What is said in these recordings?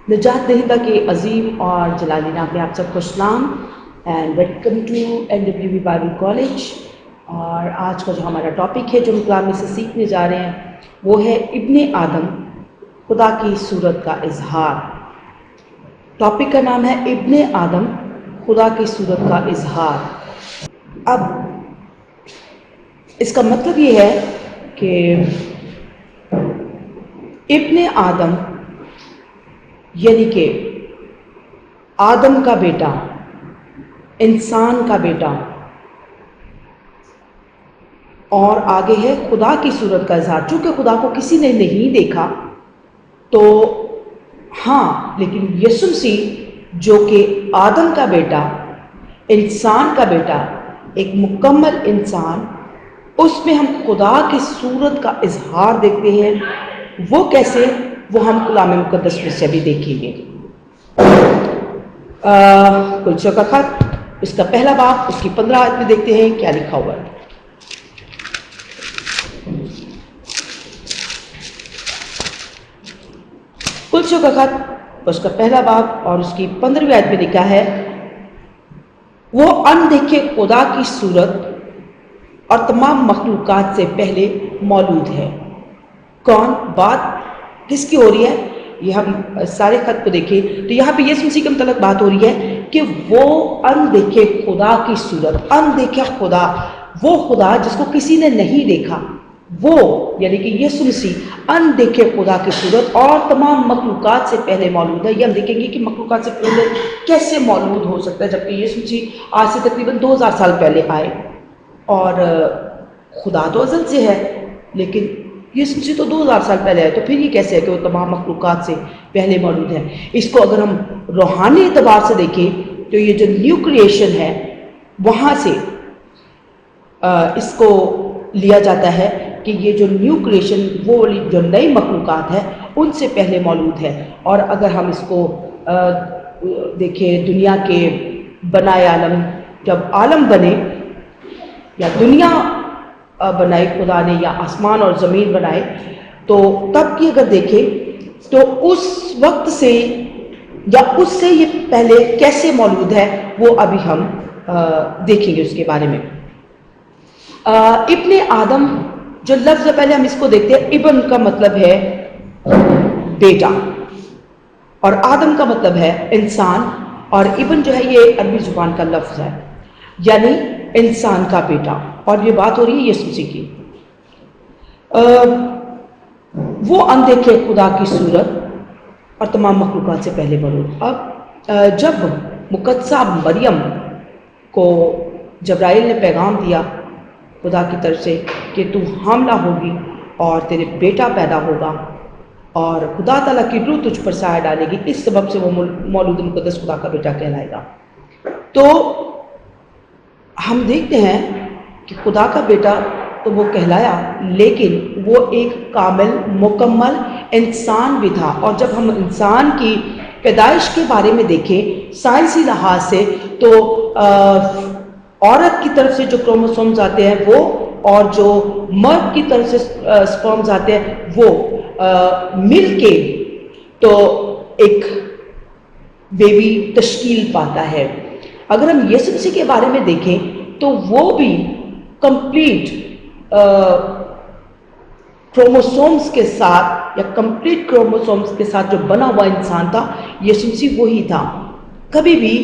نجات دہندہ کے عظیم اور جلالی نام میں آپ سب کو سلام and welcome to NWB Bible college. اور آج کا جو ہمارا ٹاپک ہے جو ہم کلام میں سے سیکھنے جا رہے ہیں وہ ہے ابن آدم خدا کی صورت کا اظہار۔ ٹاپک کا نام ہے ابن آدم خدا کی صورت کا اظہار۔ اب اس کا مطلب یہ ہے کہ ابن آدم یعنی کہ آدم کا بیٹا، انسان کا بیٹا، اور آگے ہے خدا کی صورت کا اظہار۔ چونکہ خدا کو کسی نے نہیں دیکھا تو ہاں، لیکن یسوع مسیح جو کہ آدم کا بیٹا، انسان کا بیٹا، ایک مکمل انسان، اس میں ہم خدا کی صورت کا اظہار دیکھتے ہیں۔ وہ کیسے، وہ ہم کلام مقدس میں سے بھی دیکھیں گے۔ کلچوں کا خط، اس کا پہلا باب، اس کی 15 آیت میں دیکھتے ہیں کیا لکھا ہوا ہے۔ کلچوں کا خط، اس کا پہلا باب اور اس کی 15 آیت میں لکھا ہے، وہ اندیکھے خدا کی صورت اور تمام مخلوقات سے پہلے موجود ہے۔ کون بات کس کی ہو رہی ہے؟ یہ ہم سارے خط کو دیکھیں تو یہاں پہ یسوع مسیح کے متعلق بات ہو رہی ہے کہ وہ اندیکھے خدا کی صورت، اندیکھا خدا، وہ خدا جس کو کسی نے نہیں دیکھا، وہ یعنی کہ یسوع مسیح اندیکھے خدا کی صورت اور تمام مخلوقات سے پہلے موجود ہے۔ یہ ہم دیکھیں گے کہ مخلوقات سے پہلے کیسے موجود ہو سکتا ہے، جبکہ یسوع مسیح آج سے تقریباً 2000 سال پہلے آئے، اور خدا تو ازل سے ہے، لیکن یسوع مسیح تو 2000 سال پہلے آئے، تو پھر یہ کیسے ہے کہ وہ تمام مخلوقات سے پہلے موجود ہے؟ اس کو اگر ہم روحانی اعتبار سے دیکھیں تو یہ جو نیو کریشن ہے وہاں سے اس کو لیا جاتا ہے کہ یہ جو نیو کریشن، وہ جو نئی مخلوقات ہے ان سے پہلے موجود ہے۔ اور اگر ہم اس کو دیکھیں، دنیا کے بنائے عالم، جب عالم بنے یا دنیا بنائے خدا نے، یا آسمان اور زمین بنائے، تو تب کی اگر دیکھیں تو اس وقت سے یا اس سے یہ پہلے کیسے موجود ہے وہ ابھی ہم دیکھیں گے اس کے بارے میں۔ ابن آدم جو لفظ ہے، پہلے ہم اس کو دیکھتے ہیں۔ ابن کا مطلب ہے بیٹا، اور آدم کا مطلب ہے انسان، اور ابن جو ہے یہ عربی زبان کا لفظ ہے، یعنی انسان کا بیٹا۔ اور یہ بات ہو رہی ہے یسوع مسیح کی۔ وہ اندیکھے خدا کی صورت اور تمام مخلوقات سے پہلے موجود۔ اب جب مقدسہ مریم کو جبرائیل نے پیغام دیا خدا کی طرف سے کہ تو حاملہ ہوگی اور تیرے بیٹا پیدا ہوگا اور خدا تعالیٰ کی روح تجھ پر سایہ ڈالے گی، اس سبب سے وہ مولود مقدس خدا کا بیٹا کہلائے گا، تو ہم دیکھتے ہیں کہ خدا کا بیٹا تو وہ کہلایا، لیکن وہ ایک کامل مکمل انسان بھی تھا۔ اور جب ہم انسان کی پیدائش کے بارے میں دیکھیں سائنسی لحاظ سے، تو عورت کی طرف سے جو کروموسومز آتے ہیں وہ، اور جو مرد کی طرف سے سپرمز آتے ہیں وہ مل کے تو ایک بیبی تشکیل پاتا ہے۔ اگر ہم یسوع مسیح کے بارے میں دیکھیں تو وہ بھی کمپلیٹ کروموسومز کے ساتھ، یا کمپلیٹ کروموسومز کے ساتھ جو بنا ہوا انسان تھا، یسوع مسیح وہی تھا۔ کبھی بھی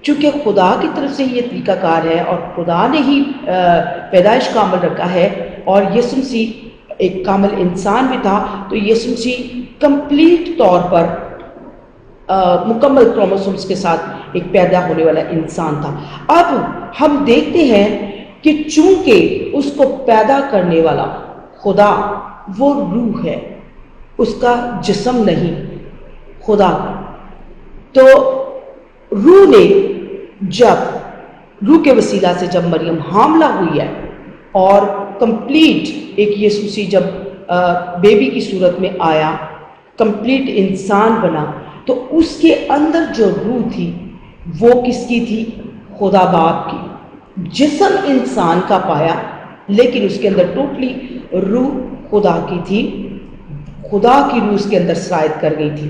چونکہ خدا کی طرف سے یہ طریقہ کار ہے اور خدا نے ہی پیدائش کا عمل رکھا ہے، اور یسوع مسیح ایک کامل انسان بھی تھا، تو یسوع مسیح کمپلیٹ طور پر مکمل کروموسومز کے ساتھ ایک پیدا ہونے والا انسان تھا۔ اب ہم دیکھتے ہیں کہ چونکہ اس کو پیدا کرنے والا خدا وہ روح ہے، اس کا جسم نہیں، خدا، تو روح نے جب روح کے وسیلہ سے جب مریم حاملہ ہوئی ہے اور کمپلیٹ ایک یسوع مسیح جب بیبی کی صورت میں آیا، کمپلیٹ انسان بنا، تو اس کے اندر جو روح تھی وہ کس کی تھی؟ خدا باپ کی۔ جسم انسان کا پایا، لیکن اس کے اندر ٹوٹلی روح خدا کی تھی، خدا کی روح اس کے اندر سرایت کر گئی تھی۔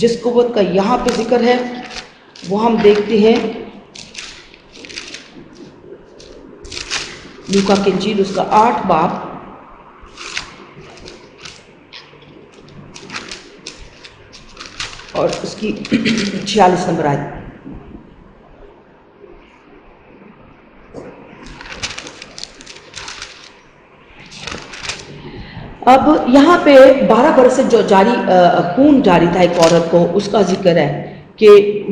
جس قوت کا یہاں پہ ذکر ہے وہ ہم دیکھتے ہیں لوکا کی انجیل اس کا 8 باب اور اس کی 46 نمبر آیت۔ اب یہاں پہ 12 برس سے جو خون جاری تھا ایک عورت کو، اس کا ذکر ہے کہ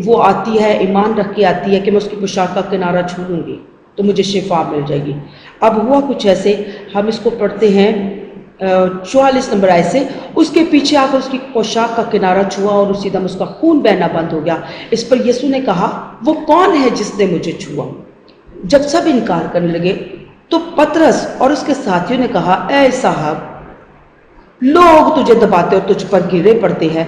وہ آتی ہے، ایمان رکھ کے آتی ہے کہ میں اس کی پوشاک کا کنارہ چھو لوں گی تو مجھے شفا مل جائے گی۔ اب ہوا کچھ ایسے، ہم اس کو پڑھتے ہیں 44 نمبر آیت سے، اس کے پیچھے آ کر اس کی پوشاک کا کنارہ چھوا اور اسی دم اس کا خون بہنا بند ہو گیا۔ اس پر یسوع نے کہا، وہ کون ہے جس نے مجھے چھوا؟ جب سب انکار کرنے لگے تو پطرس اور اس کے ساتھیوں نے کہا، اے صاحب، لوگ تجھے دباتے اور تجھ پر گرے پڑتے ہیں۔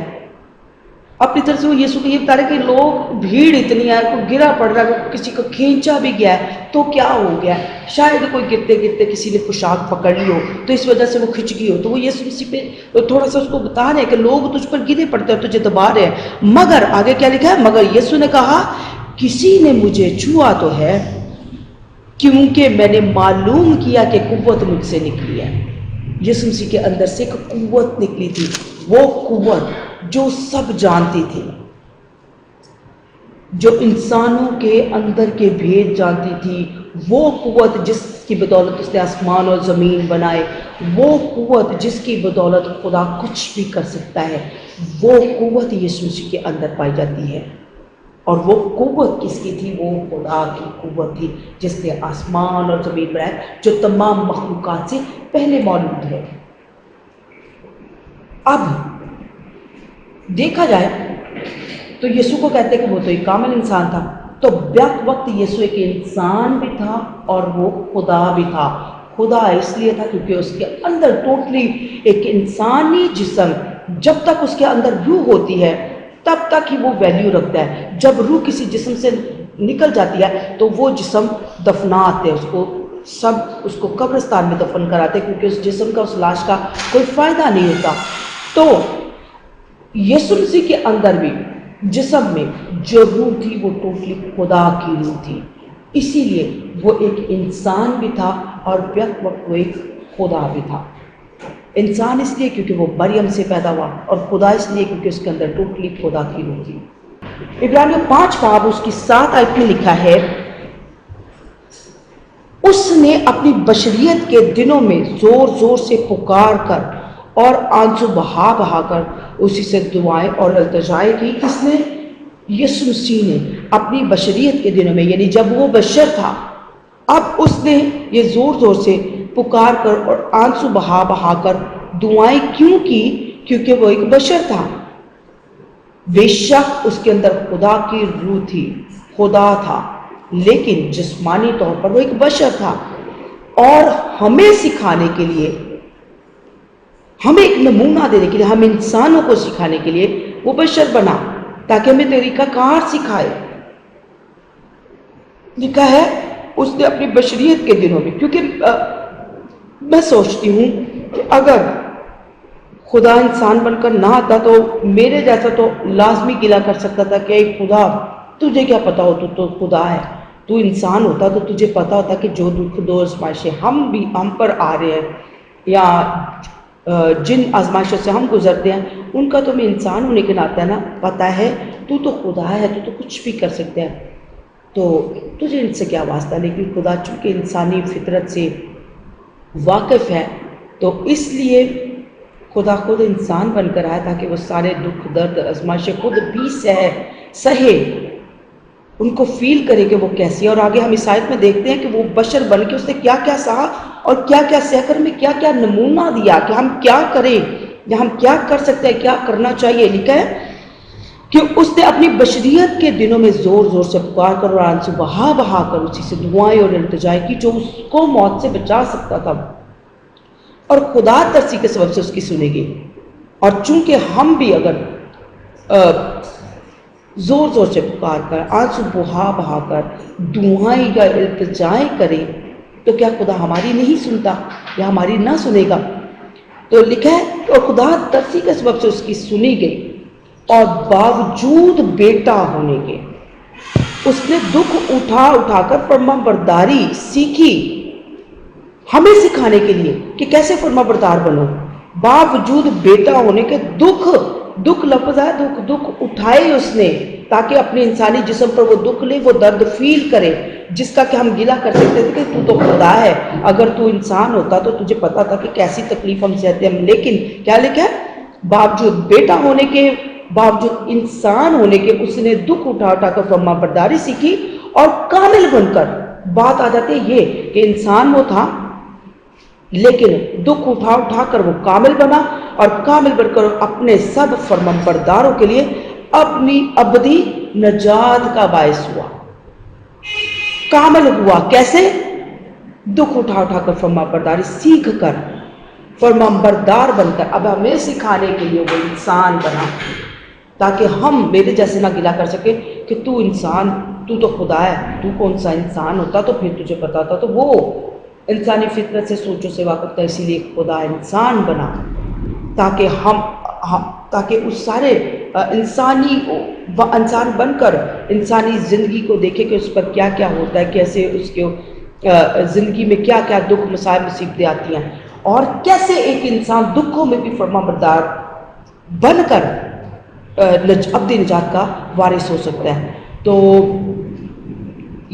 اپنی طرف سے وہ یسوع کو یہ بتا رہے کہ لوگ، بھیڑ اتنی ہے، کوئی گرا پڑ رہا ہے، کسی کو کھینچا بھی گیا ہے تو کیا ہو گیا ہے، شاید کوئی گرتے گرتے کسی نے پوشاک پکڑ لی ہو تو اس وجہ سے وہ کھچ گئی ہو۔ تو وہ یسوع مسیح پہ تھوڑا سا اس کو بتا رہے ہیں کہ لوگ تجھ پر گرے پڑتے اور تجھے دبا رہے ہیں، مگر آگے کیا لکھا ہے، مگر یسوع نے کہا، کسی نے مجھے چھوا تو ہے، کیونکہ میں نے معلوم کیا کہ قوت مجھ سے نکلی ہے۔ یسوع مسیح کے اندر سے ایک قوت نکلی تھی، وہ قوت جو سب جانتی تھی، جو انسانوں کے اندر کے بھید جانتی تھی، وہ قوت جس کی بدولت اس نے آسمان اور زمین بنائے، وہ قوت جس کی بدولت خدا کچھ بھی کر سکتا ہے، وہ قوت یسوع مسیح کے اندر پائی جاتی ہے۔ اور وہ قوت کس کی تھی؟ وہ خدا کی قوت تھی جس نے آسمان اور زمین بنائے، جو تمام مخلوقات سے پہلے موجود ہے۔ اب دیکھا جائے تو یسوع کو کہتے ہیں کہ وہ تو ایک کامل انسان تھا، تو بیک وقت یسوع ایک انسان بھی تھا اور وہ خدا بھی تھا۔ خدا اس لیے تھا کیونکہ اس کے اندر ٹوٹلی ایک انسانی جسم، جب تک اس کے اندر روح ہوتی ہے تب تک ہی وہ ویلیو رکھتا ہے۔ جب روح کسی جسم سے نکل جاتی ہے تو وہ جسم دفناتے ہیں، اس کو قبرستان میں دفن کراتے کیونکہ اس جسم کا، اس لاش کا کوئی فائدہ نہیں ہوتا۔ تو یسوع مسیح کے اندر بھی جسم میں جو روح تھی وہ ٹوٹلی خدا کی روح تھی، اسی لیے وہ ایک انسان بھی تھا اور بیک وقت وہ ایک خدا بھی تھا۔ انسان اس لیے کیونکہ وہ مریم سے پیدا ہوا، اور خدا اس لیے کیونکہ اس کے اندر ٹوٹلی خدا کی روح تھی۔ عبرانیوں 5 باب اس کی 7 آیت میں لکھا ہے، اس نے اپنی بشریت کے دنوں میں زور زور سے پکار کر اور آنسو بہا بہا کر اسی سے دعائیں اور التجائیں کی۔ کس نے؟ یسوع مسیح نے اپنی بشریت کے دنوں میں، یعنی جب وہ بشر تھا، اب اس نے یہ زور زور سے پکار کر اور آنسو بہا بہا کر دعائیں کیوں کی؟ کیونکہ وہ ایک بشر تھا۔ بے شک اس کے اندر خدا کی روح تھی، خدا تھا، لیکن جسمانی طور پر وہ ایک بشر تھا، اور ہمیں سکھانے کے لیے، ہمیں ایک نمونہ دینے کے لیے، ہم انسانوں کو سکھانے کے لیے وہ بشر بنا تاکہ ہمیں طریقہ کار سکھائے۔ لکھا ہے اس نے اپنی بشریت کے دنوں میں، کیونکہ میں سوچتی ہوں کہ اگر خدا انسان بن کر نہ آتا تو میرے جیسا تو لازمی گلا کر سکتا تھا کہ اے خدا، تجھے کیا پتا ہو، تو خدا ہے، تو انسان ہوتا تو تجھے پتا ہوتا کہ جو دکھ دو آزمائشیں ہم پر آ رہے ہیں یا جن آزمائشوں سے ہم گزرتے ہیں ان کا تمہیں انسان ہونے کے ناطے نا پتہ ہے، تو خدا ہے، تو کچھ بھی کر سکتے ہیں، تو تجھے ان سے کیا واسطہ۔ لیکن خدا چونکہ انسانی فطرت سے واقف ہے تو اس لیے خدا خود انسان بن کر آیا تاکہ وہ سارے دکھ درد آزمائشیں خود بھی سہے، ان کو فیل کرے کہ وہ کیسی ہے۔ اور آگے ہم اس آیت میں دیکھتے ہیں کہ وہ بشر بن کے اس نے کیا کیا سہا اور کیا کیا سہ کر میں کیا کیا نمونہ دیا کہ ہم کیا کریں یا ہم کیا کر سکتے ہیں، کیا کرنا چاہیے۔ لکھا ہے کہ اس نے اپنی بشریت کے دنوں میں زور زور سے پکار کر اور آنسو بہا بہا کر اسی سے دعائیں اور التجائیں کی جو اس کو موت سے بچا سکتا تھا، اور خدا ترسی کے سبب سے اس کی سنے گی۔ اور چونکہ ہم بھی اگر زور زور سے پکار کر، آنسو بہا بہا کر دعائیں یا التجائیں کریں تو کیا خدا ہماری نہیں سنتا یا ہماری نہ سنے گا؟ تو لکھا ہے اور خدا ترسی کے سبب سے اس کی سنی گئی۔ اور باوجود بیٹا ہونے کے اس نے دکھ اٹھا اٹھا کر فرما برداری سیکھی، ہمیں سکھانے کے لیے کہ کیسے فرما بردار بنو۔ باوجود بیٹا ہونے کے دکھ لفظ ہے، دکھ اٹھائے اس نے، تاکہ اپنے انسانی جسم پر وہ دکھ لے، وہ درد فیل کرے جس کا کہ ہم گلہ کر سکتے تھے کہ تو خدا ہے، اگر تو انسان ہوتا تو تجھے پتا تھا کہ کیسی تکلیف ہم سہتے ہیں۔ لیکن کیا لکھا ہے؟ باوجود بیٹا ہونے کے، باوجود انسان ہونے کے اس نے دکھ اٹھا اٹھا کر فرما برداری سیکھی اور کامل بن کر، بات آ جاتی ہے یہ کہ انسان وہ تھا لیکن دکھ اٹھا اٹھا کر وہ کامل بنا، اور کامل بن کر اپنے سب فرمانبرداروں کے لیے اپنی ابدی نجات کا باعث ہوا، کامل ہوا۔ کیسے؟ دکھ اٹھا اٹھا کر فرمانبرداری سیکھ کر، فرمانبردار بن کر اب ہمیں سکھانے کے لیے وہ انسان بنا، تاکہ ہم میرے جیسے نہ گلہ کر سکے کہ تو انسان، تو خدا ہے، تو کون سا انسان ہوتا تو پھر تجھے پتا تھا۔ تو وہ انسانی فطرت سے سوچوں سے واقف تھا، اسی لیے خدا انسان بنا، تاکہ اس سارے انسان بن کر انسانی زندگی کو دیکھے کہ اس پر کیا کیا ہوتا ہے، کیسے اس کے زندگی میں کیا کیا دکھ مصائب مصیبتیں آتی ہیں، اور کیسے ایک انسان دکھوں میں بھی فرما بردار بن کر ابدی نجات کا وارث ہو سکتا ہے۔ تو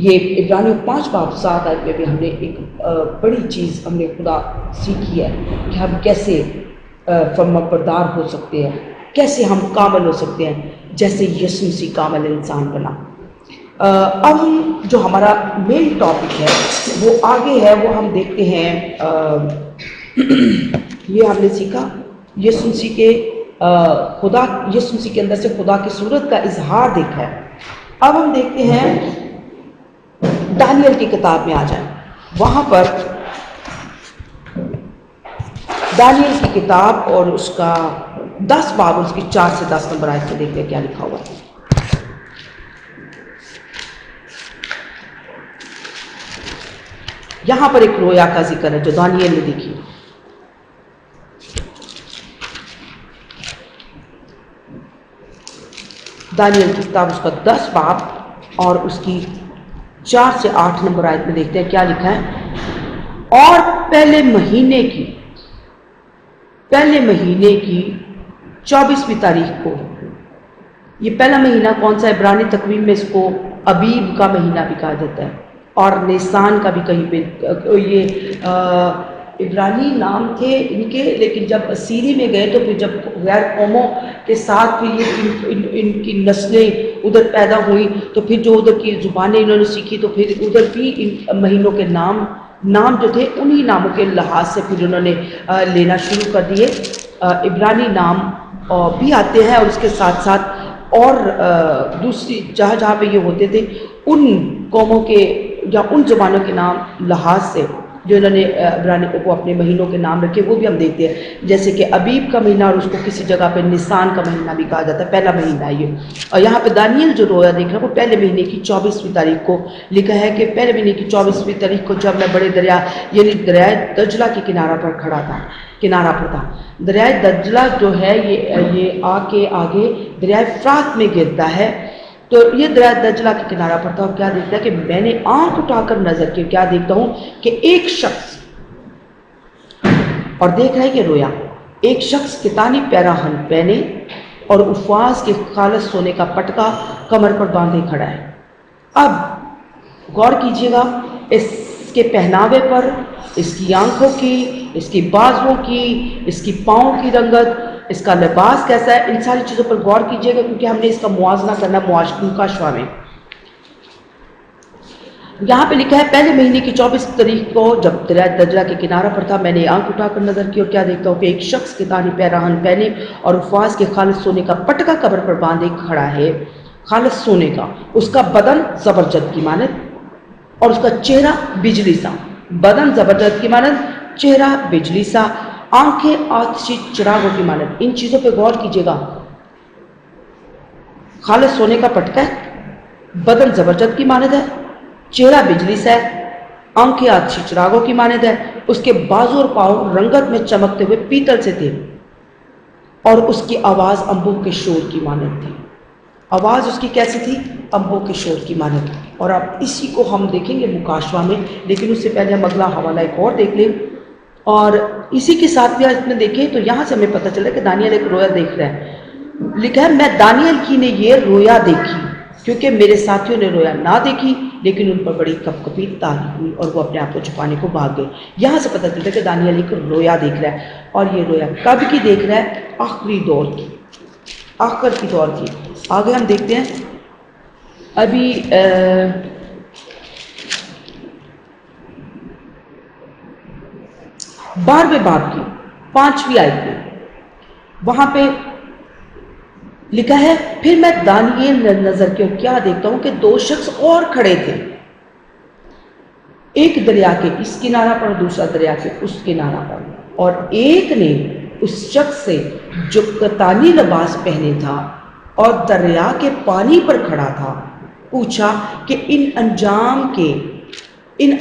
یہ عبرانیوں 5:7 میں بھی ہم نے ایک بڑی چیز ہم نے خدا سیکھی ہے کہ ہم کیسے فرما بردار ہو سکتے ہیں، کیسے ہم کامل ہو سکتے ہیں جیسے یسوع مسیح کامل انسان بنا۔ اب ہم جو ہمارا مین ٹاپک ہے وہ آگے ہے، وہ ہم دیکھتے ہیں، یہ ہم نے سیکھا یسوع مسیح کے یسوع مسیح کے اندر سے خدا کی صورت کا اظہار دیکھا ہے۔ اب ہم دیکھتے ہیں دانیل کی کتاب میں آ جائیں، وہاں پر دانیل کی کتاب اور اس کا 10 باب، اس کی 4 سے 10 نمبر آیت میں دیکھتے ہیں کیا لکھا ہوا ہے۔ یہاں پر ایک رویا کا ذکر ہے جو دانیل نے دیکھی۔ دانیل کی کتاب اس کا 10 باب اور اس کی 4 سے 8 نمبر آیت میں دیکھتے ہیں کیا لکھا ہے۔ اور پہلے مہینے کی 24ویں تاریخ کو، یہ پہلا مہینہ کون سا؟ عبرانی تقویم میں اس کو ابیب کا مہینہ بھی کہا جاتا ہے، اور نیسان کا بھی کہیں پہ، یہ عبرانی نام تھے ان کے، لیکن جب اسیری میں گئے تو پھر جب غیر قوموں کے ساتھ پھر یہ ان کی نسلیں ادھر پیدا ہوئی تو پھر جو ادھر کی زبانیں انہوں نے سیکھی تو پھر ادھر بھی ان مہینوں کے نام جو تھے انہی ناموں کے لحاظ سے پھر انہوں نے لینا شروع کر دیے۔ عبرانی نام بھی آتے ہیں، اور اس کے ساتھ ساتھ اور دوسری جہاں پہ یہ ہوتے تھے ان قوموں کے یا ان زبانوں کے نام لحاظ سے جو انہوں نے عبرانی کو اپنے مہینوں کے نام رکھے، وہ بھی ہم دیکھتے ہیں، جیسے کہ ابیب کا مہینہ، اور اس کو کسی جگہ پہ نسان کا مہینہ بھی کہا جاتا ہے، پہلا مہینہ ہے یہ۔ اور یہاں پہ دانیل جو رویا دیکھ رہا ہے وہ پہلے مہینے کی 24ویں تاریخ کو لکھا ہے کہ پہلے مہینے کی 24ویں تاریخ کو جب میں بڑے دریا یعنی دریائے دجلہ کے کنارہ پر تھا۔ دریائے دجلہ جو ہے یہ آگے دریائے فرات میں گرتا ہے، تو یہ دریائے دجلہ کے کنارہ پر تھا، اور کیا دیکھتا ہے کہ میں نے آنکھ اٹھا کر نظر کی، کیا دیکھتا ہوں کہ ایک شخص، اور دیکھ رہا ہے کہ رویا، ایک شخص کتانی پیراہن پہنے اور افواس کے خالص سونے کا پٹکا کمر پر باندھے کھڑا ہے۔ اب غور کیجیے گا اس کے پہناوے پر، اس کی آنکھوں کی، اس کی بازوؤں کی، اس کی پاؤں کی رنگت، اس کا لباس کیسا ہے، ان ساری چیزوں پر غور کیجیے گا، کیونکہ ہم نے اس کا موازنہ کرنا مکاشفہ میں۔ یہاں پہ لکھا ہے پہلے مہینے کی 24 تاریخ کو جب دریائے دجلہ کے کنارہ پر تھا، میں نے آنکھ اٹھا کر نظر کی، اور کیا دیکھتا ہوں کہ ایک شخص کتانی پیراہن پہنے اور افواس کے خالص سونے کا پٹکا کمر پر باندھے کھڑا ہے، خالص سونے کا، اس کا بدن زبرجد کی مانند اور اس کا چہرہ بجلی سا، بدن زبرجد کی مانند، چہرہ بجلی سا، آنکھیں آتشی چراغوں کی مانند۔ ان چیزوں پہ غور کیجیے گا، خالص سونے کا پٹکا ہے، بدن زبرجد کی مانند ہے، چہرہ بجلی سا ہے، آنکھیں آتشی چراغوں کی مانند ہے، اس کے بازو اور پاؤں رنگت میں چمکتے ہوئے پیتل سے تھے، اور اس کی آواز انبوہ کے شور کی مانند تھی۔ آواز اس کی کیسی تھی؟ انبوہ کے شور کی مانند۔ اور اب اسی کو ہم دیکھیں گے مکاشوہ میں، لیکن اس سے پہلے ہم اگلا حوالہ ایک اور دیکھ لیں، اور اسی کے ساتھ بھی آپ نے دیکھیں تو یہاں سے ہمیں پتہ چلا کہ دانیال ایک رویا دیکھ رہا ہے۔ لکھا ہے میں دانیال کی نے یہ رویا دیکھی کیونکہ میرے ساتھیوں نے رویا نہ دیکھی، لیکن ان پر بڑی کپ کپی تاری ہوئی اور وہ اپنے آپ کو چھپانے کو بھاگ گئے۔ یہاں سے پتہ چلتا ہے کہ دانیال ایک رویا دیکھ رہا ہے، اور یہ رویا کب کی دیکھ رہا ہے؟ آخری دور کی، آخر کی دور کی۔ آگے ہم دیکھتے ہیں ابھی 12ویں باب کی 5ویں آیت میں وہاں پہ لکھا ہے پھر میں دانیال نے نظر کیا کیا دیکھتا ہوں کہ 2 شخص اور کھڑے تھے، ایک دریا کے اس کنارہ پر، دوسرا دریا کے اس کنارہ پر، اور ایک نے اس شخص سے جو کتانی لباس پہنے تھا اور دریا کے پانی پر کھڑا تھا پوچھا کہ ان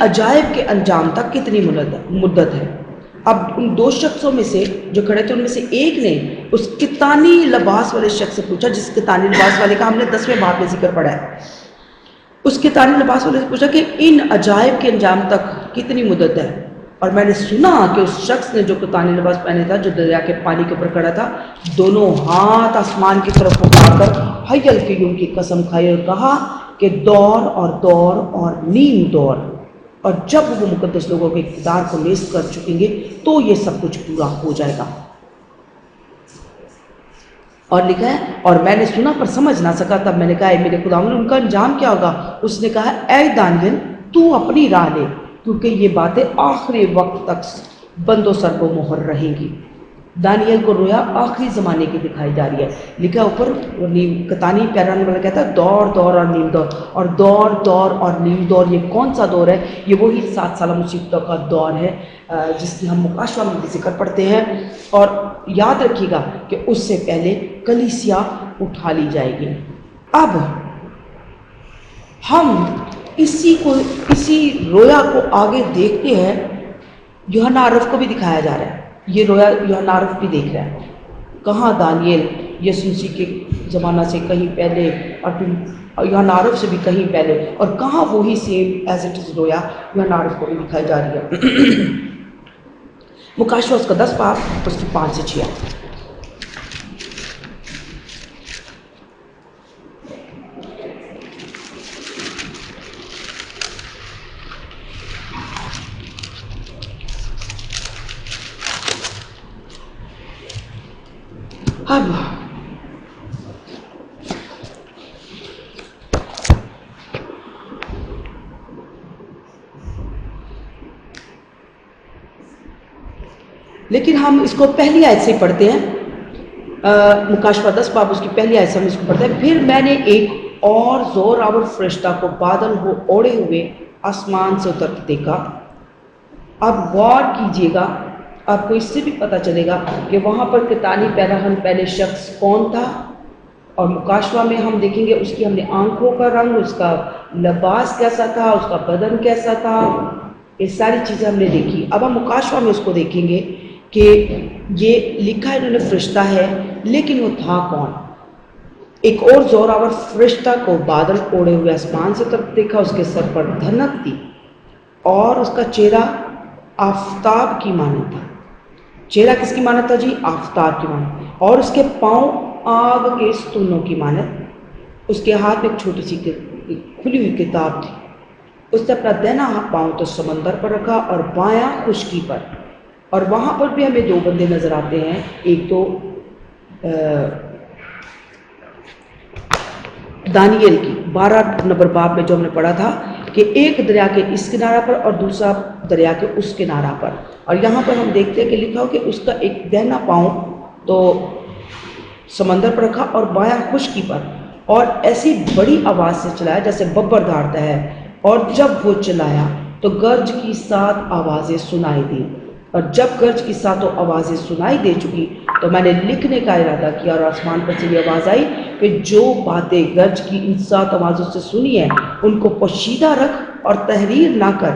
عجائب کے انجام تک کتنی مدت ہے۔ اب ان 2 شخصوں میں سے جو کھڑے تھے ان میں سے ایک نے اس کتانی لباس والے شخص سے پوچھا، جس کتانی لباس والے کا ہم نے 10ویں باب میں ذکر پڑھا ہے، اس کتانی لباس والے سے پوچھا کہ ان عجائب کے انجام تک کتنی مدت ہے۔ اور میں نے سنا کہ اس شخص نے جو کتانی لباس پہنے تھا، جو دریا کے پانی کے اوپر کھڑا تھا، دونوں ہاتھ آسمان کی طرف اٹھا کر حی القیوم کی قسم کھائی اور کہا کہ دور اور نیم دور، اور جب وہ مقدس لوگوں کے اقتدار کو نیست کر چکیں گے تو یہ سب کچھ پورا ہو جائے گا۔ اور لکھا ہے اور میں نے سنا پر سمجھ نہ سکا، تب میں نے کہا اے میرے خداوند ان کا انجام کیا ہوگا؟ اس نے کہا اے دانیل تو اپنی راہ لے، کیونکہ یہ باتیں آخری وقت تک بند و سر و مہر رہیں گی۔ دانیل کو رویا آخری زمانے کی دکھائی جا رہی ہے۔ لکھا اوپر کتانی پیرانے والا کہتا ہے دور اور نیم دور، اور دور اور نیم دور یہ کون سا دور ہے؟ یہ وہی 7 سالہ مصیبتوں کا دور ہے جس کی ہم مکاشوہ میں بھی ذکر پڑھتے ہیں۔ اور یاد رکھیے گا کہ اس سے پہلے کلیسیا اٹھا لی جائے گی۔ اب ہم اسی رویا کو آگے دیکھتے ہیں، یوحنا عرف کو بھی دکھایا جا رہا ہے، یہ رویا یوحنا عرف بھی دیکھ رہا ہے۔ کہاں دانیل یسوع مسیح کے زمانہ سے کہیں پہلے، اور پھر یوحنا عرف سے بھی کہیں پہلے، اور کہاں وہی سیم ایز اٹ از رویا یوحنا عرف کو بھی دکھائی جا رہی ہے۔ مکاشوہ اس کا 10 باب اس کی 5 سے 6۔ اب لیکن ہم اس کو پہلی آیت سے پڑھتے ہیں، مکاشوہ 10 باب اس کی پہلی آیت سے ہم اس کو پڑھتے ہیں۔ پھر میں نے ایک اور زور آور فرشتہ کو بادل ہو اوڑے ہوئے آسمان سے اترتے دیکھا۔ اب غور کیجئے گا، آپ کو اس سے بھی پتہ چلے گا کہ وہاں پر کتانی پیراہن پہلے شخص کون تھا، اور مکاشوہ میں ہم دیکھیں گے اس کی ہم نے آنکھوں کا رنگ، اس کا لباس کیسا تھا، اس کا بدن کیسا تھا، یہ ساری چیزیں ہم نے دیکھی۔ اب ہم مکاشوہ میں اس کو دیکھیں گے کہ یہ لکھا ہے انہوں نے فرشتہ ہے، لیکن وہ تھا کون؟ ایک اور زور آور فرشتہ کو بادل اوڑے ہوئے آسمان سے طرف دیکھا، اس کے سر پر دھنک تھی اور اس کا چہرہ آفتاب کی مانند تھا۔ چہرہ کس کی مانند تھا جی؟ آفتاب کی مانند، اور اس کے پاؤں آگ کے ستونوں کی مانند۔ اس کے ہاتھ میں ایک چھوٹی سی کھلی ہوئی کتاب تھی۔ اس نے اپنا دہنا پاؤں تو سمندر پر رکھا اور بایاں خشکی پر، اور وہاں پر بھی ہمیں 2 بندے نظر آتے ہیں۔ ایک تو دانیل کی 12 نمبر باب میں جو ہم نے پڑھا تھا کہ ایک دریا کے اس کنارہ پر اور دوسرا دریا کے اس کنارہ پر، اور یہاں پر ہم دیکھتے ہیں کہ لکھا ہو کہ اس کا ایک دہنا پاؤں تو سمندر پر رکھا اور بایاں خشکی پر، اور ایسی بڑی آواز سے چلایا جیسے ببر دھاڑتا ہے، اور جب وہ چلایا تو گرج کی 7 آوازیں سنائی دی، اور جب گرج کی 7 آوازیں سنائی دے چکی تو میں نے لکھنے کا ارادہ کیا، اور آسمان پر سے یہ آواز آئی کہ جو باتیں گرج کی ان 7 آوازوں سے سنی ہیں ان کو پوشیدہ رکھ اور تحریر نہ کر،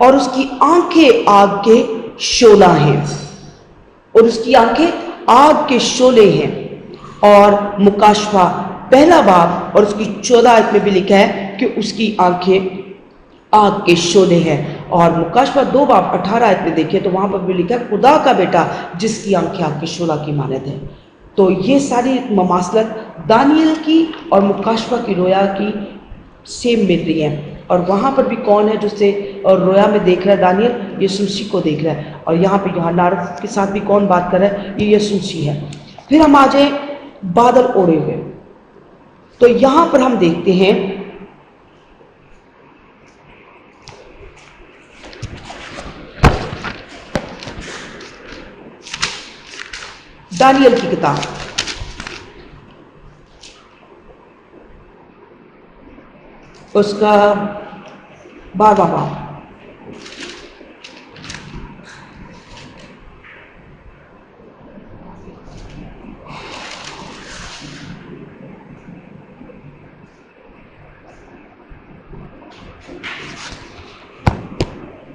اور اس کی آنکھیں آگ کے شعلہ ہیں، اور اس کی آنکھیں آگ کے شعلے ہیں۔ اور مکاشفہ پہلا باب اور اس کی 14 آیت میں بھی لکھا ہے کہ اس کی آنکھیں آگ کے شعلے ہیں۔ اور مکاشفہ 2 باب 18 آیت میں دیکھیں تو وہاں پر بھی لکھا ہے خدا کا بیٹا جس کی آنکھیں آگ کے شعلہ کی مانند ہے۔ تو یہ ساری مماثلت دانیل کی اور مکاشفہ کی رویا کی سیم مل رہی ہیں۔ اور وہاں پر بھی کون ہے جو سے اور رویا میں دیکھ رہا ہے دانیل؟ یسوع مسیح کو دیکھ رہا ہے، اور یہاں پہ یوحنا عارف کے ساتھ بھی کون بات کر رہا ہے؟ یہ یسوع مسیح ہے۔ پھر ہم آ جائیں بادل اوڑے ہوئے، تو یہاں پر ہم دیکھتے ہیں دانیل کی کتاب اس کا 12واں باب،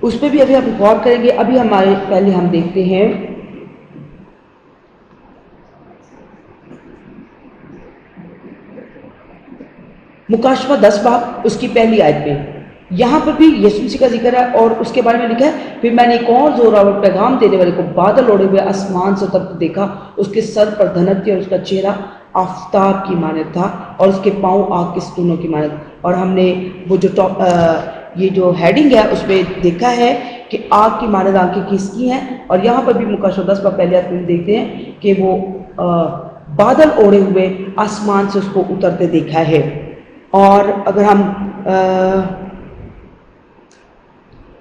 اس پہ بھی ابھی ہم غور کریں گے۔ ابھی پہلے ہم دیکھتے ہیں مکاشفہ 10 باب اس کی پہلی آیت میں، یہاں پر بھی یسوع مسیح کا ذکر ہے، اور اس کے بارے میں لکھا ہے پھر میں نے ایک اور زوراور پیغام دینے والے کو بادل اوڑے ہوئے آسمان سے اترتے دیکھا، اس کے سر پر دھنک تھی اور اس کا چہرہ آفتاب کی مانند تھا اور اس کے پاؤں آگ کے ستونوں کی مانند۔ اور ہم نے وہ جو یہ جو ہیڈنگ ہے اس میں دیکھا ہے کہ آگ کی مانند آنکھیں کس کی ہیں، اور یہاں پر بھی مکاشفہ 10 باب پہلی آیت میں دیکھتے ہیں کہ وہ بادل اوڑے ہوئے آسمان سے اس کو اترتے دیکھا ہے۔ اور اگر ہم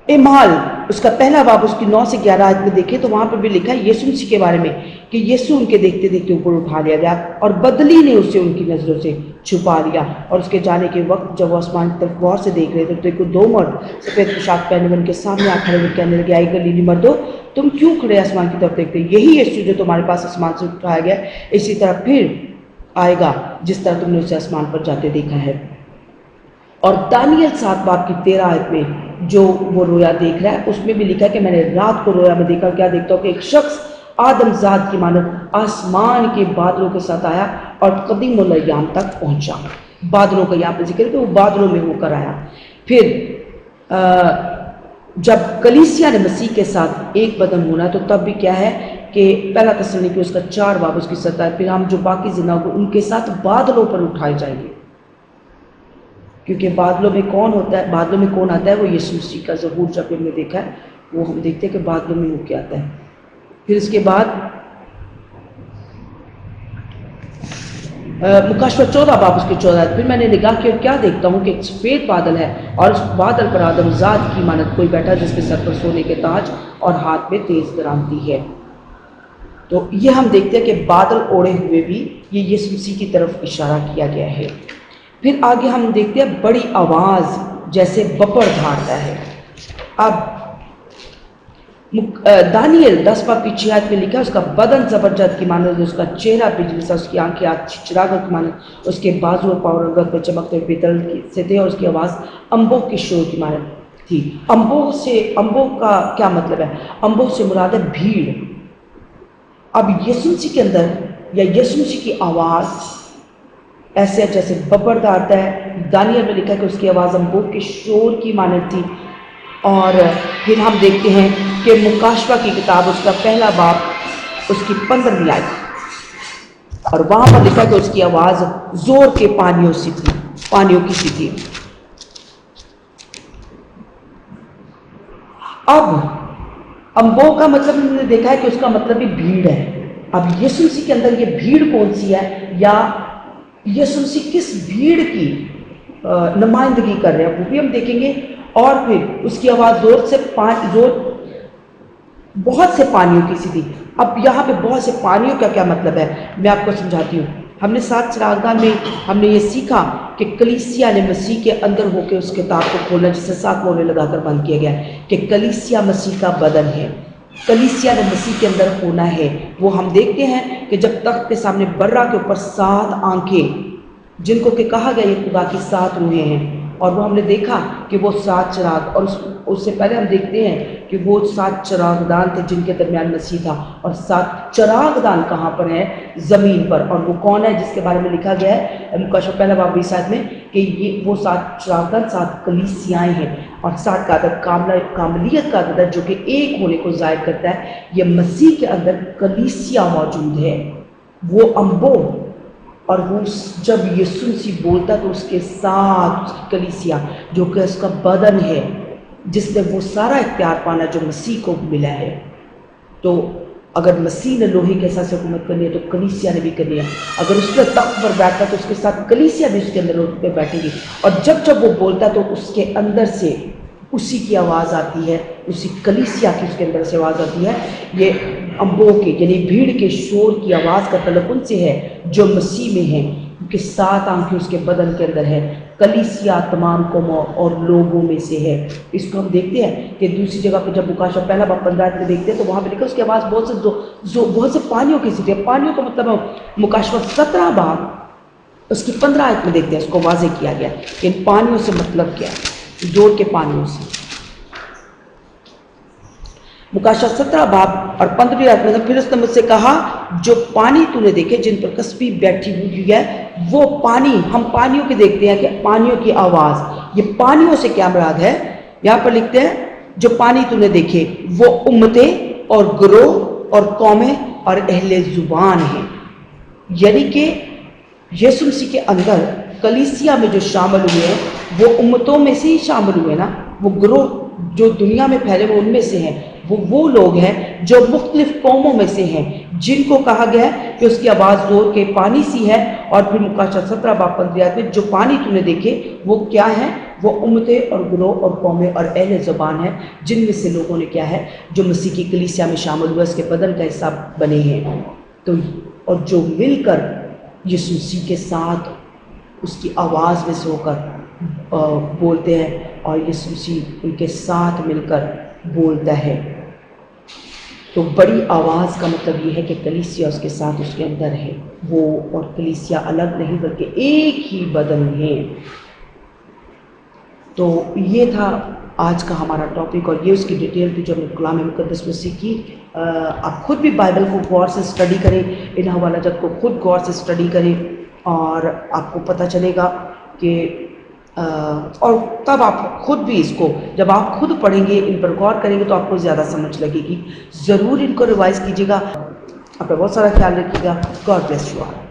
اعمال اس کا پہلا باب اس کی 9 سے 11 آیت میں دیکھیں تو وہاں پر بھی لکھا ہے یسوع مسیح کے بارے میں کہ یسوع ان کے دیکھتے دیکھتے اوپر اٹھا لیا گیا اور بدلی نے اسے ان کی نظروں سے چھپا لیا، اور اس کے جانے کے وقت جب وہ آسمان کی طرف غور سے دیکھ رہے تھے تو دیکھو 2 مرد سفید پوشاک پہنے ہوئے ان کے سامنے آ کھڑے ہوئے کہنے لگے، آئے گلیلی مردو تم کیوں کھڑے آسمان کی طرف دیکھتے؟ یہی یسوع جو تمہارے پاس آسمان سے اٹھایا گیا اسی طرح پھر آئے گا جس طرح تم نے اسے آسمان پر جاتے دیکھا ہے۔ اور دانیل 7 باب کی 13 آیت میں جو وہ رویا دیکھ رہا ہے اس میں بھی لکھا ہے کہ میں نے رات کو رویا میں دیکھا، کیا دیکھتا ہوں کہ ایک شخص آدم ذات کی مانند آسمان کے بادلوں کے ساتھ آیا اور قدیم الایام تک پہنچا۔ بادلوں کا یہاں پہ ذکر ہے کہ وہ بادلوں میں ہو کر آیا۔ پھر جب کلیسیا نے مسیح کے ساتھ ایک بدن ہونا تو تب بھی کیا ہے کہ پہلا تسلنیکی اس کا 4 باب اس کی 7، پھر ہم جو باقی زندہ ہوں گے ان کے ساتھ بادلوں پر اٹھائے جائیں گے، کیونکہ بادلوں میں کون ہوتا ہے؟ بادلوں میں کون آتا ہے؟ وہ یسوع مسیح کا ظہور جب ہم نے دیکھا ہے وہ ہم دیکھتے ہیں کہ بادلوں میں ہو کے آتا ہے۔ پھر اس کے بعد مکاشفہ 14 باب اس کے 14، پھر میں نے نگاہ کی اور کیا دیکھتا ہوں کہ ایک سفید بادل ہے اور اس بادل پر آدم ذات کی مانند کوئی بیٹھا جس کے سر پر سونے کے تاج اور ہاتھ میں تیز درامتی ہے۔ تو یہ ہم دیکھتے ہیں کہ بادل اوڑے ہوئے بھی یہ یسوع مسیح کی طرف اشارہ کیا گیا ہے۔ پھر آگے ہم دیکھتے ہیں بڑی آواز جیسے بپر دھاڑتا ہے۔ اب دانیل 10 باب کی 6 آیت میں لکھا ہے اس کا بدن زبرجد کی مانند، اس کا چہرہ بجلی سا، اس کی آنکھیں چراغ کی مانند، اس کے بازو اور پاؤں رنگت پر چمکتے ہوئے پیتل سے تھے اور اس کی آواز انبوہ کے شور کی مانند تھی۔ انبوہ کا کیا مطلب ہے؟ انبوہ سے مراد ہے بھیڑ۔ اب یسوع مسیح کے اندر یا یسوع مسیح کی آواز ایسے جیسے بپر دھاڑتا ہے۔ دانیل میں لکھا کہ اس کی آواز انبوہ کے شور کی مانند تھی۔ اور پھر ہم دیکھتے ہیں کہ مکاشفہ کی کتاب اس کا پہلا باب اس کی 15ویں آیت، اور وہاں پر لکھا کہ اس کی آواز زور کے پانیوں کی سی تھی۔ اب انبوہ کا مطلب ہم نے دیکھا ہے کہ اس کا مطلب بھی بھیڑ ہے۔ اب یسوع مسیح کے اندر یہ بھیڑ کون سی ہے، یا یسوع مسیح کس بھیڑ کی نمائندگی کر رہے ہیں وہ بھی ہم دیکھیں گے۔ اور پھر اس کی آواز بہت سے پانیوں کی سی تھی۔ اب یہاں پہ بہت سے پانیوں کا کیا مطلب ہے میں آپ کو سمجھاتی ہوں۔ ہم نے 7 چراغدان میں ہم نے یہ سیکھا کہ کلیسیا نے مسیح کے اندر ہو کے اس کتاب کو کھولنا، جسے 7 مہریں لگا کر بند کیا گیا ہے، کہ کلیسیا مسیح کا بدن ہے، کلیسیا نے مسیح کے اندر ہونا ہے۔ وہ ہم دیکھتے ہیں کہ جب تخت کے سامنے برہ کے اوپر 7 آنکھیں، جن کو کہ کہا گیا یہ خدا کی 7 روحیں ہیں، اور وہ ہم نے دیکھا کہ وہ 7 چراغ، اور اس سے پہلے ہم دیکھتے ہیں کہ وہ 7 چراغدان تھے جن کے درمیان مسیح تھا، اور 7 چراغدان کہاں پر ہیں؟ زمین پر۔ اور وہ کون ہے جس کے بارے میں لکھا گیا ہے مکاشفہ پہلا باب 20 آیت میں کہ یہ وہ 7 چراغدان 7 کلیسیائیں ہیں، اور 7 کا عدد کاملیت کا عدد ہے جو کہ ایک ہونے کو ظاہر کرتا ہے۔ یہ مسیح کے اندر کلیسیا موجود ہے، وہ انبو، اور وہ جب یسوع مسیح بولتا تو اس کے ساتھ کلیسیا جو کہ اس کا بدن ہے، جس نے وہ سارا اختیار پانا جو مسیح کو ملا ہے۔ تو اگر مسیح نے لوہے کے ساتھ حکومت کرنی ہے تو کلیسیا نے بھی کرنی ہے، اگر اس نے تخت پر بیٹھا تو اس کے ساتھ کلیسیا بھی اس کے اندر پہ بیٹھے گی، اور جب وہ بولتا تو اس کے اندر سے اسی کی آواز آتی ہے، اسی کلیسیا کی اس کے اندر سے آواز آتی ہے۔ یہ انبو کے یعنی بھیڑ کے شور کی آواز کا تعلق ان سے ہے جو مسیح میں ہیں، کیونکہ 7 آنکھیں اس کے بدن کے اندر ہے۔ کلیسیا تمام قوموں اور لوگوں میں سے ہے۔ اس کو ہم دیکھتے ہیں کہ دوسری جگہ پہ جب مکاشفہ پہلا باب 15 آیت میں دیکھتے ہیں تو وہاں پہ لکھا اس کی آواز بہت سے پانیوں کی سی تھی۔ پانیوں کا مطلب ہے مکاشفہ 17 باب اس کی 15 آیت میں دیکھتے ہیں، اس کو واضح کیا گیا کہ ان پانیوں سے مطلب کیا ہے، جوڑ کے پانیوں سے۔ مکاشفہ 17 باب اور 15 آیت میں پھر اس نے مجھ سے کہا جو پانی تو نے دیکھے جن پر کسبی بیٹھی ہوئی ہے وہ پانی، ہم پانیوں کے دیکھتے ہیں کہ پانیوں کی آواز، یہ پانیوں سے کیا مراد ہے؟ یہاں پر لکھتے ہیں جو پانی تو نے دیکھے وہ امتیں اور گروہ اور قومیں اور اہل زبان ہیں، یعنی کہ یسوع مسیح کے اندر کلیسیا میں جو شامل ہوئے ہیں وہ امتوں میں سے ہی شامل ہوئے نا، وہ گروہ جو دنیا میں پھیلے وہ ان میں سے ہیں، وہ لوگ ہیں جو مختلف قوموں میں سے ہیں جن کو کہا گیا ہے کہ اس کی آواز زور کے پانی سی ہے۔ اور پھر مکاشفہ 17 باب 15 آیت میں جو پانی تو نے دیکھے وہ کیا ہے؟ وہ امتیں اور گروہ اور قومیں اور اہل زبان ہیں، جن میں سے لوگوں نے کیا ہے جو مسیح کی کلیسیا میں شامل ہوئے، اس کے بدن کا حصہ بنے ہیں، تو اور جو مل کر یسوع مسیح کے ساتھ اس کی آواز میں سے ہو کر بولتے ہیں، اور یسوع مسیح ان کے ساتھ مل کر بولتا ہے۔ تو بڑی آواز کا مطلب یہ ہے کہ کلیسیا اس کے ساتھ اس کے اندر ہے، وہ اور کلیسیا الگ نہیں بلکہ ایک ہی بدن ہے۔ تو یہ تھا آج کا ہمارا ٹاپک، اور یہ اس کی ڈیٹیل تھی جو ہم نے کلام مقدس میں سیکھی۔ آپ خود بھی بائبل کو غور سے اسٹڈی کریں، ان حوالہ جات کو خود غور سے اسٹڈی کریں، اور آپ کو پتہ چلے گا کہ اور تب آپ خود بھی اس کو جب آپ خود پڑھیں گے، ان پر غور کریں گے تو آپ کو زیادہ سمجھ لگے گی۔ ضرور ان کو ریوائز کیجیے گا۔ اپنا بہت سارا خیال رکھیے گا۔ God bless you all.